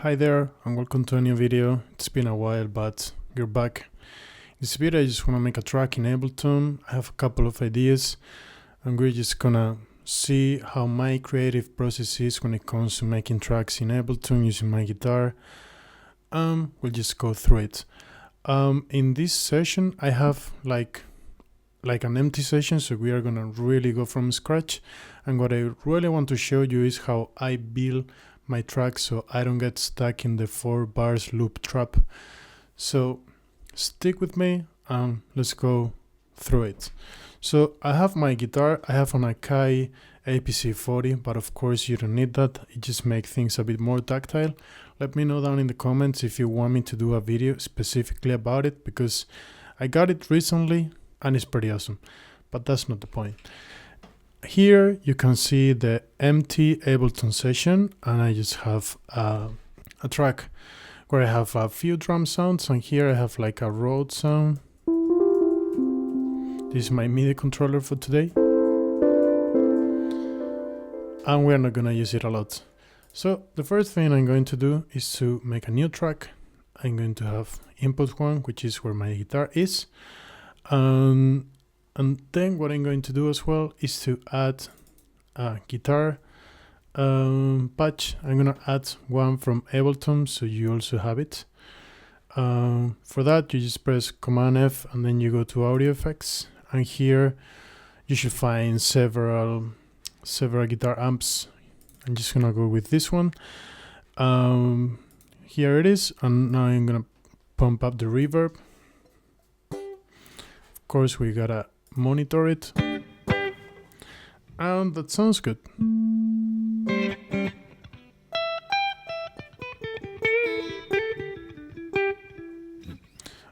Hi there and welcome to a new video. It's been a while but we're back. In this video I just want to make a track in Ableton. I have a couple of ideas and we're just gonna see how my creative process is when it comes to making tracks in Ableton using my guitar. We'll just go through it. In this session I have like an empty session, so we are gonna really go from scratch, and what I really want to show you is how I build my track so I don't get stuck in the 4 bars loop trap. So stick with me and let's go through it. So I have my guitar, I have an Akai APC40, but of course you don't need that, it just makes things a bit more tactile. Let me know down in the comments if you want me to do a video specifically about it, because I got it recently and it's pretty awesome, but that's not the point. Here you can see the empty Ableton session, and I just have a track where I have a few drum sounds, and here I have like a Rode sound. This is my MIDI controller for today, and we're not gonna use it a lot. So the first thing I'm going to do is to make a new track. I'm going to have input 1, which is where my guitar is. And then what I'm going to do as well is to add a guitar patch. I'm gonna add one from Ableton so you also have it. For that you just press Command F and then you go to audio effects, and here you should find several guitar amps. I'm just gonna go with this one. Here it is, and now I'm gonna pump up the reverb. Of course we gotta monitor it, and that sounds good.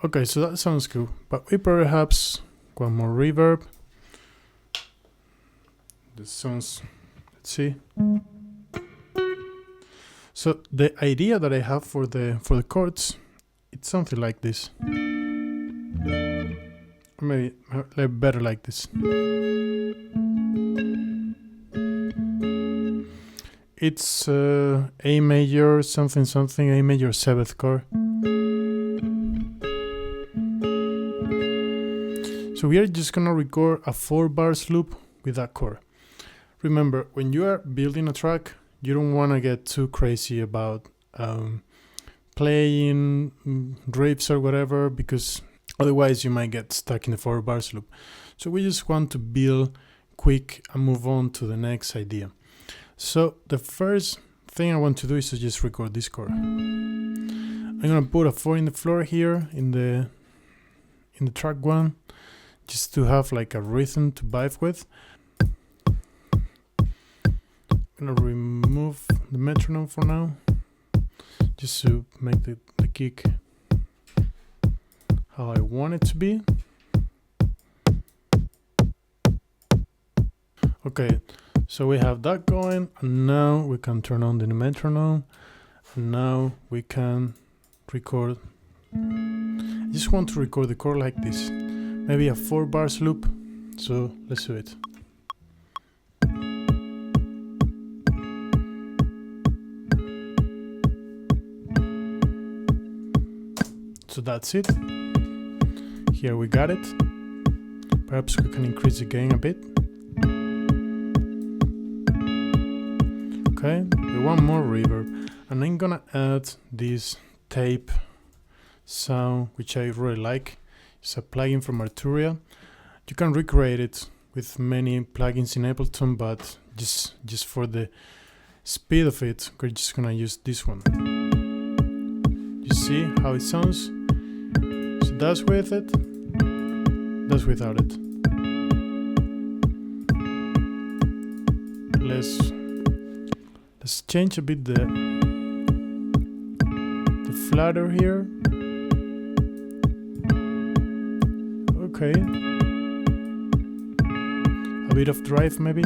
Okay, so that sounds good, but we perhaps one more reverb. This sounds, let's see. So the idea that I have for the chords, it's something like this. Maybe better like this. It's A major something something, A major 7th chord. So we are just gonna record a 4 bars loop with that chord. Remember, when you are building a track, you don't want to get too crazy about playing riffs or whatever, because otherwise you might get stuck in the 4 bars loop. So we just want to build quick and move on to the next idea. So the first thing I want to do is to just record this chord. I'm gonna put a 4 in the floor here in the track 1, just to have like a rhythm to vibe with. I'm gonna remove the metronome for now, just to make the kick how I want it to be. Okay, so we have that going, and now we can turn on the metronome, and now we can record. I just want to record the chord like this, maybe a 4 bars loop, so let's do it. So that's it. Here we got it. Perhaps we can increase the gain a bit. Okay, we want more reverb, and I'm gonna add this tape sound, which I really like. It's a plugin from Arturia. You can recreate it with many plugins in Ableton, but just for the speed of it, we're just gonna use this one. You see how it sounds? So that's with it, that's without it. Let's change a bit the flutter here. Okay. A bit of drive maybe.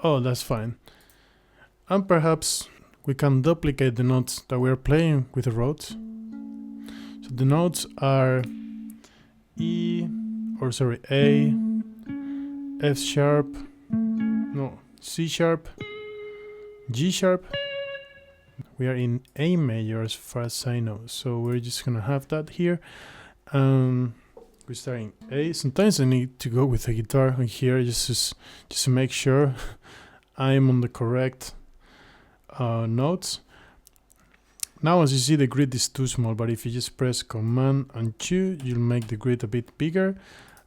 Oh, that's fine. And perhaps we can duplicate the notes that we're playing with the Rhodes. So the notes are A, F sharp, no, C sharp, G sharp. We are in A major as far as I know, so we're just gonna have that here. We're starting A. Sometimes I need to go with the guitar on here just to make sure I'm on the correct notes. Now, as you see, the grid is too small, but if you just press Command and Q, you'll make the grid a bit bigger.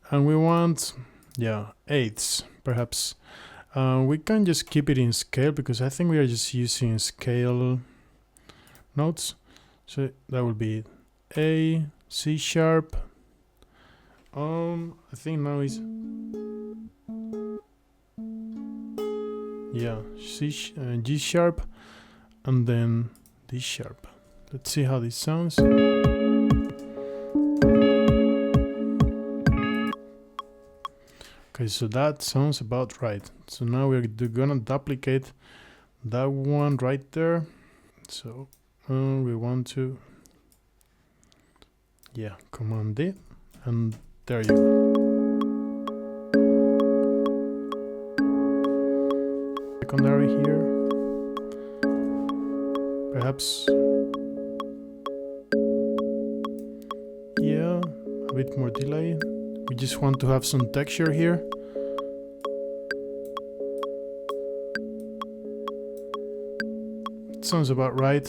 And we want, yeah, eighths, perhaps. We can just keep it in scale because I think we are just using scale notes. So that will be A, C sharp. I think now is, yeah, G sharp, and then D sharp. Let's see how this sounds. Okay, so that sounds about right. So now we're gonna duplicate that one right there. So we want to, yeah, Command D, and there you go. Secondary here. Perhaps, yeah, a bit more delay. We just want to have some texture here. It sounds about right.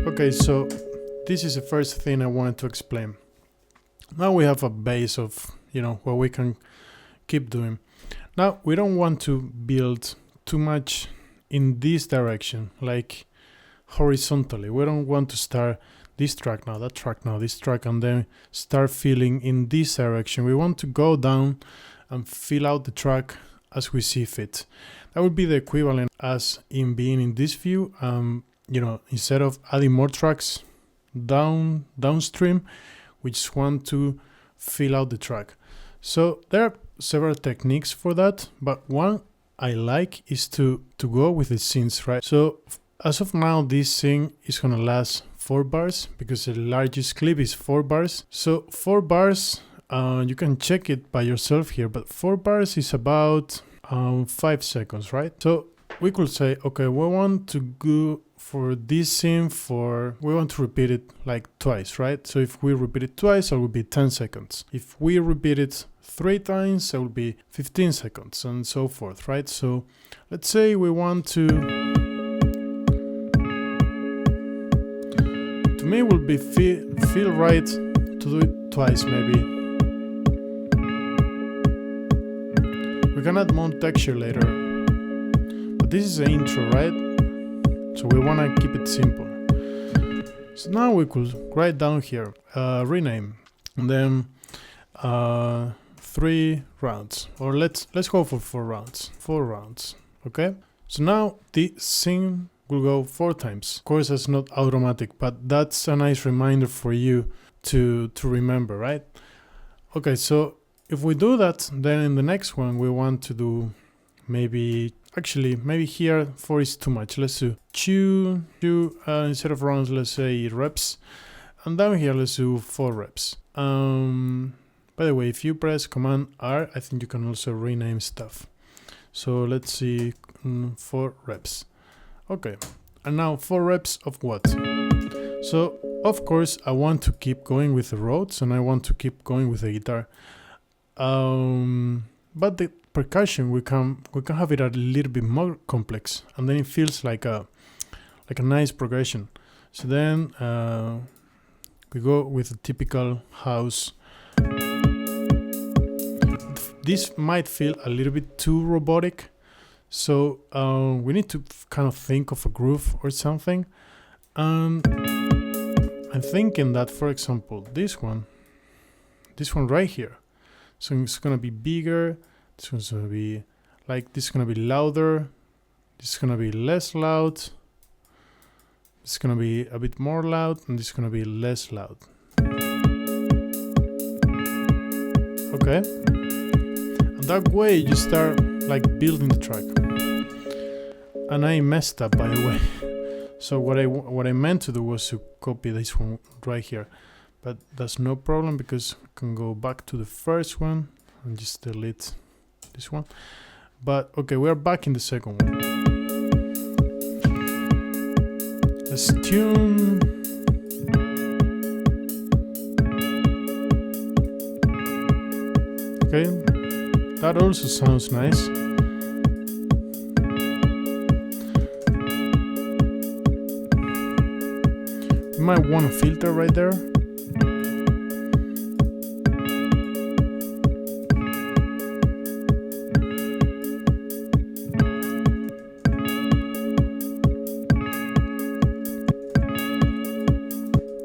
Okay, so this is the first thing I wanted to explain. Now we have a base of, what we can keep doing. Now we don't want to build too much in this direction, like horizontally. We don't want to start this track now, that track now, this track, and then start filling in this direction. We want to go down and fill out the track as we see fit. That would be the equivalent as in being in this view. Instead of adding more tracks downstream, we just want to fill out the track. So there are several techniques for that, but one I like is to go with the synths, right? So as of now, this thing is gonna last 4 bars because the largest clip is 4 bars. So 4 bars, you can check it by yourself here, but 4 bars is about 5 seconds, right? So we could say, okay, we want to go for this scene we want to repeat it like twice, right? So if we repeat it twice, it will be 10 seconds. If we repeat it 3 times, it will be 15 seconds and so forth, right? So let's say we want to me it will be feel right to do it twice maybe. We can add more texture later, but this is the intro, right? So we want to keep it simple. So now we could write down here, rename, and then 3 rounds, or let's go for 4 rounds. 4 rounds, okay? So now the scene will go 4 times. Of course, that's not automatic, but that's a nice reminder for you to remember, right? Okay, so if we do that, then in the next one we want to do maybe here 4 is too much. Let's do 2 instead of rounds, let's say reps, and down here let's do 4 reps. By the way, if you press Command R, I think you can also rename stuff. So let's see, 4 reps. Okay, and now 4 reps of what? So of course I want to keep going with the Rhodes and I want to keep going with the guitar. But the percussion we can have it a little bit more complex, and then it feels like a nice progression. So then we go with a typical house. This might feel a little bit too robotic, so we need to kind of think of a groove or something. I'm thinking that, for example, this one right here, so it's gonna be bigger, this one's gonna be like, this is gonna be louder, this is gonna be less loud, this is gonna be a bit more loud, and this is gonna be less loud. Okay, and that way you start like building the track. And I messed up, by the way. So what I meant to do was to copy this one right here, but that's no problem because I can go back to the first one and just delete this one. But okay, we are back in the second one. Let's tune. Okay, that also sounds nice. You might want a filter right there.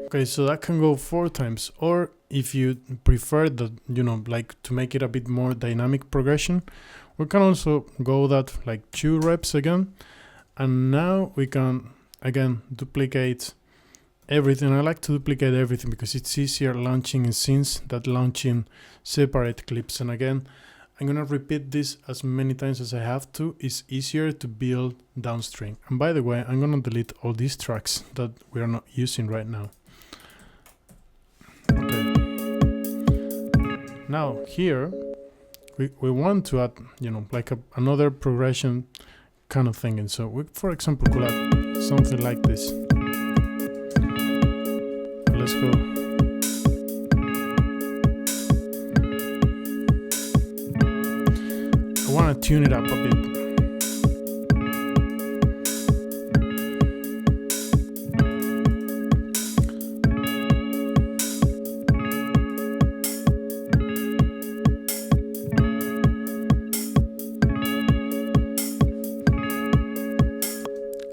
Okay, so that can go 4 times, or if you prefer that, you know, like to make it a bit more dynamic progression, we can also go that like 2 reps again. And now we can again duplicate everything. I like to duplicate everything because it's easier launching in scenes than launching separate clips. And again, I'm gonna repeat this as many times as I have to. It's easier to build downstream. And by the way, I'm gonna delete all these tracks that we are not using right now. Okay. Now here, we want to add, you know, like another progression kind of thing. And so we, for example, could add something like this. Let's go. I want to tune it up a bit.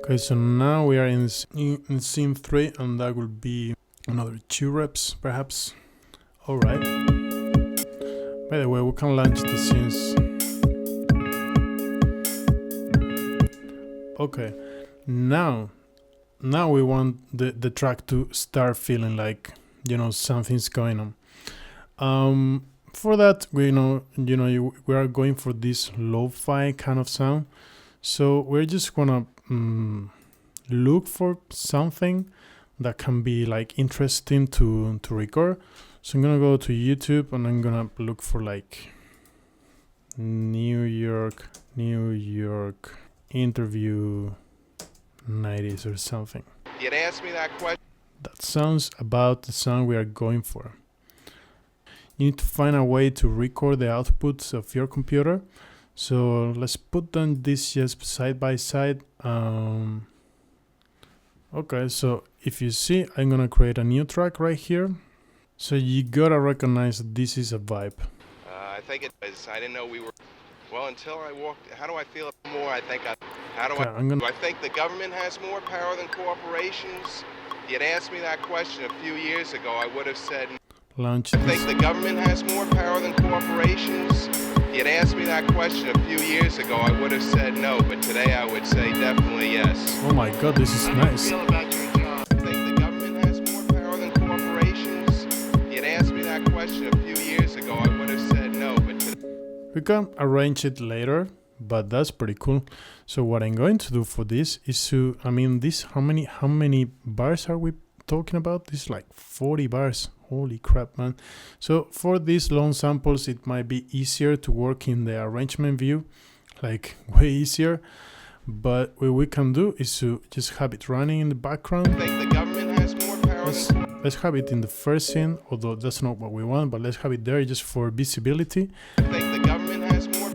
Okay, so now we are in scene 3, and that will be another 2 reps, perhaps. All right. By the way, we can launch the scenes. Okay, now we want the track to start feeling like, you know, something's going on. For that, we are going for this lo-fi kind of sound. So we're just gonna look for something that can be like interesting to record. So I'm gonna go to YouTube and I'm gonna look for like New York interview 90s or something. You'd ask me that question. That sounds about the sound we are going for. You need to find a way to record the outputs of your computer. So let's put them this just side by side. Okay, so if you see, I'm gonna create a new track right here. So you gotta recognize that this is a vibe. I think it is. I didn't know we were. Well, until I walked. How do I feel more? I think. Do I think the government has more power than corporations? If you'd asked me that question a few years ago, I would have said. Launch. I think the government has more power than corporations. If you'd asked me that question a few years ago, I would have said no, but today I would say definitely yes. Oh my God, this is nice. How do you feel about your job? I think the government has more power than corporations. If you'd asked me that question a few years ago, I would have said no, but today. We can arrange it later, but that's pretty cool. So what I'm going to do for this is to, how many bars are we talking about? This is like 40 bars. Holy crap, man. So for these long samples, it might be easier to work in the arrangement view, like way easier. But what we can do is to just have it running in the background. I think the government has more power. Let's have it in the first scene, although that's not what we want, but let's have it there just for visibility. I think the government has more.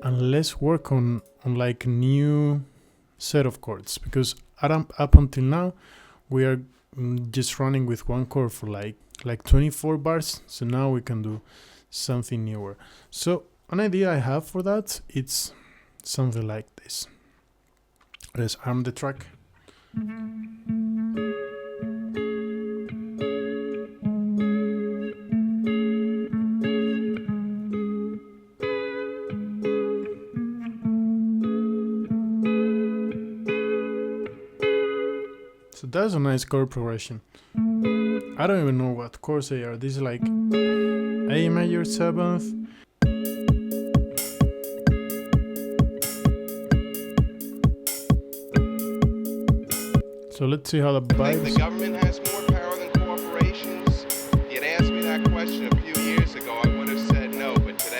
And let's work on like new set of chords, because up until now, we are just running with one chord for like 24 bars. So now we can do something newer. So an idea I have for that, it's something like this. Let's arm the track. So that's a nice chord progression. I don't even know what chords they are. This is like A major 7th. So let's see how the vibes. I think the government has more power than corporations. If you'd asked me that question a few years ago, I would have said no, but today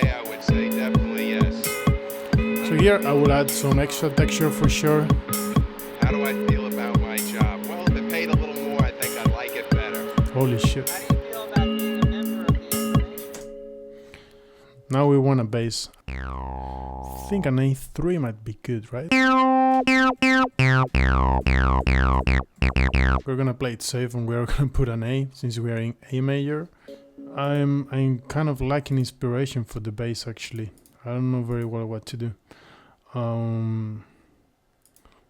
here I will add some extra texture for sure. How do I feel about my job? Well, if it paid a little more, I think I'd like it better. Holy shit. How do you feel about being a member of the information? Now we want a bass. I think an A3 might be good, right? We're gonna play it safe and we're gonna put an A since we are in A major. I'm kind of lacking inspiration for the bass actually. I don't know very well what to do.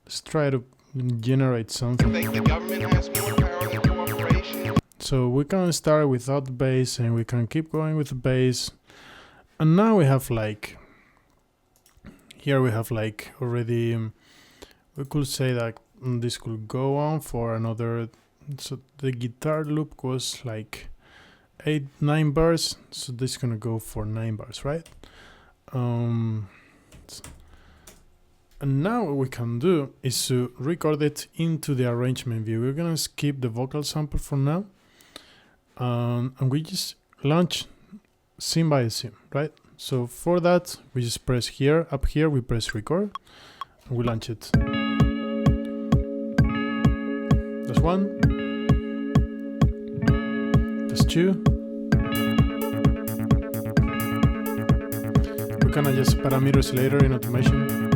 Let's try to generate something. I think the government has more power than corporations. So we can start without the bass and we can keep going with the bass. And now we have like, here we have like already, we could say that this could go on for another, so the guitar loop was like 9 bars, so this is gonna go for 9 bars, right? And now what we can do is to record it into the arrangement view. We're gonna skip the vocal sample for now, and we just launch scene by scene, right? So for that, we just press here, up here, we press record, and we launch it. That's 1. That's 2. We can adjust parameters later in automation.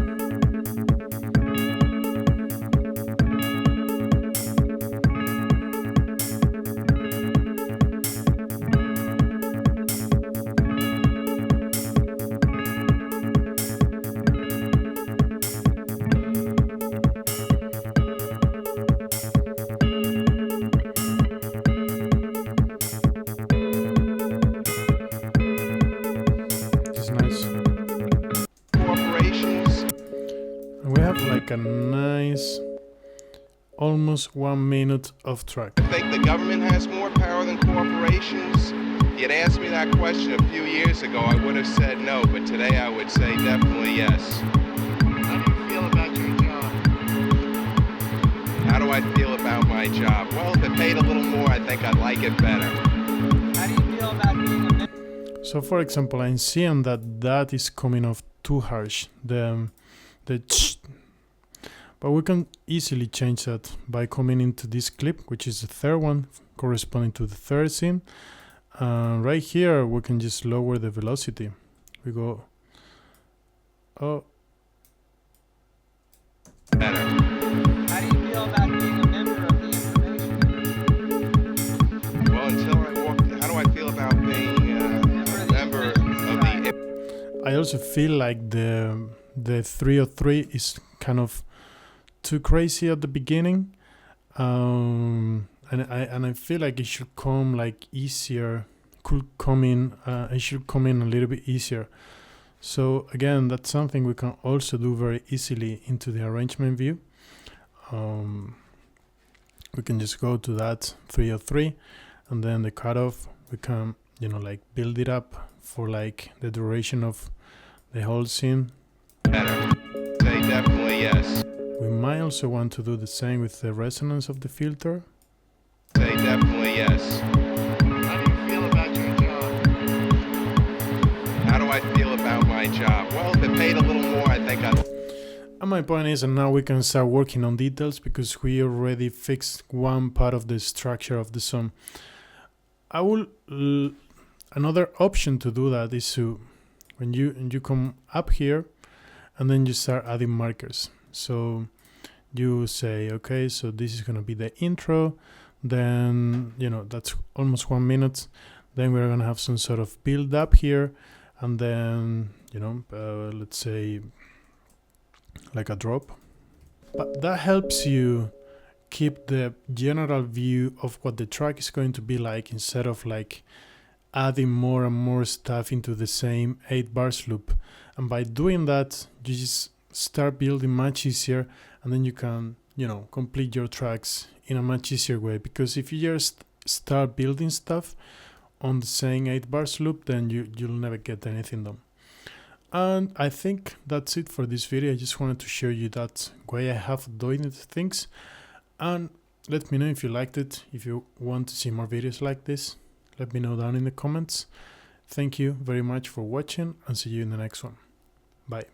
Like a nice almost 1 minute of track. I think the government has more power than corporations. If you'd asked me that question a few years ago, I would have said no, but today I would say definitely yes. How do you feel about your job? How do I feel about my job? Well, if it paid a little more, I think I'd like it better. How do you feel about being a member? So for example, I'm seeing that is coming off too harsh. The but we can easily change that by coming into this clip, which is the third one corresponding to the third scene. Right here, we can just lower the velocity. We go, oh. Better. How do you feel about being a member of the information? Well, until I walked, how do I feel about being a member of the... I also feel like the 303 is kind of too crazy at the beginning, and I feel like it should come like easier. Could come in. It should come in a little bit easier. So again, that's something we can also do very easily into the arrangement view. We can just go to that 303, and then the cutoff. We can like build it up for like the duration of the whole scene. Better. Say definitely yes. We might also want to do the same with the resonance of the filter. Say definitely yes. How do you feel about your job? How do I feel about my job? Well, if it paid a little more, I think I'd... And my point is, and now we can start working on details because we already fixed one part of the structure of the song. I will... another option to do that is to, when you come up here, and then you start adding markers. So you say, okay, so this is going to be the intro. Then, that's almost 1 minute. Then we're going to have some sort of build up here. And then, let's say like a drop. But that helps you keep the general view of what the track is going to be like instead of like adding more and more stuff into the same 8 bars loop. And by doing that, you just start building much easier, and then you can, complete your tracks in a much easier way. Because if you just start building stuff on the same 8 bars loop, then you'll never get anything done. And I think that's it for this video. I just wanted to show you that way I have doing things. And let me know if you liked it. If you want to see more videos like this, let me know down in the comments. Thank you very much for watching, and see you in the next one. Bye.